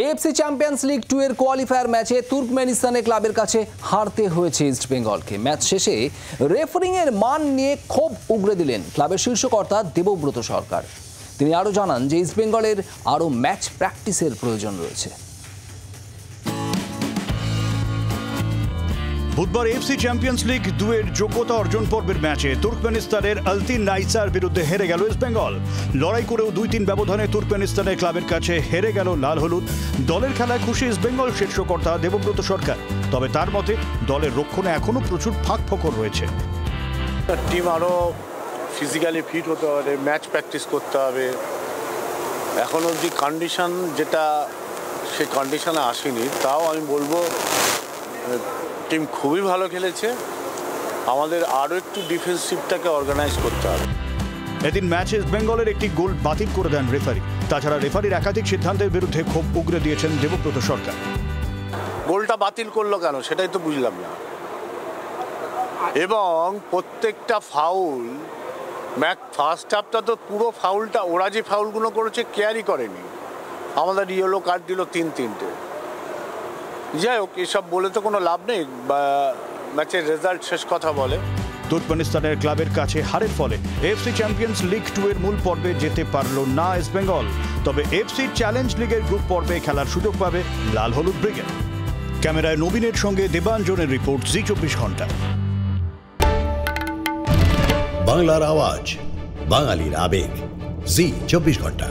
AFC champions league 2 এর qualifier ম্যাচে তুর্কমেনিস্তানে ক্লাবের কাছে হারতে হয়েছে ইস্ট বেঙ্গলকে। ম্যাচ শেষে রেফারিং এর মান নিয়ে ক্ষোভ উগরে দিলেন ক্লাবের শীর্ষকর্তা দেবব্রত সরকার। তিনি আরও জানান যে ইস্ট বেঙ্গলের আরও ম্যাচ প্র্যাকটিসের প্রয়োজন রয়েছে। বুধবার এএফসি চ্যাম্পিয়ন্স লিগ 2 এর যোগ্যতা অর্জন পর্বের ম্যাচে তুর্কমেনিস্তানের আলতিন নাইসার বিরুদ্ধে হেরে গেল ইস্ট বেঙ্গল। লড়াই করেও 2-3 ব্যবধানে তুর্কমেনিস্তানের ক্লাবের কাছে হেরে গেল লাল হলুদ। দলের খেলায় খুশি ইস্ট বেঙ্গল শীর্ষকর্তা দেবব্রত সরকার, তবে তার মতে দলের রক্ষণে এখনো প্রচুর ফাঁক-ফোকর রয়েছে। টিম আরও ফিজিক্যালি ফিট হতে হবে, ম্যাচ প্র্যাকটিস করতে হবে। এখন অবধি কন্ডিশন যেটা সেই কন্ডিশনে আসেনি, তাও আমি বলবো টিম খুবই ভালো খেলেছে। আমাদের আরও একটু ডিফেন্সিভটাকে অর্গানাইজ করতে হবে। এদিন ম্যাচে ইস্ট বেঙ্গলের একটি গোল বাতিল করে দেন রেফারি। তাছাড়া রেফারির একাধিক সিদ্ধান্তের বিরুদ্ধে ক্ষোভ উগরে দিয়েছেন দেবব্রত সরকার। গোলটা বাতিল করলো কেন সেটাই তো বুঝলাম না। এবং প্রত্যেকটা ফাউল ফার্স্ট হাফটা তো পুরো ফাউলটা ওরা যে ফাউলগুলো করেছে কেয়ারই করেনি। আমাদের ইয়েলো কার্ড দিল 3-3টে। যাই হোক, এসব বলে তো কোনো লাভ নেই, ম্যাচের রেজাল্ট শেষ কথা বলে। তুর্কমেনিস্তানের ক্লাবের কাছে হারের ফলে এএফসি চ্যাম্পিয়ন্স লিগ 2 এর মূল পর্বে যেতে পারল না ইস্ট বেঙ্গল। তবে এএফসি চ্যালেঞ্জ লিগের গ্রুপ পর্বে খেলার সুযোগ পাবে লাল হলুদ ব্রিগেড। ক্যামেরায় নবীনের সঙ্গে দেবাঞ্জনের রিপোর্ট, জি 24 ঘন্টা। বাংলার আওয়াজ, বাঙালির আবেগ, জি 24 ঘন্টা।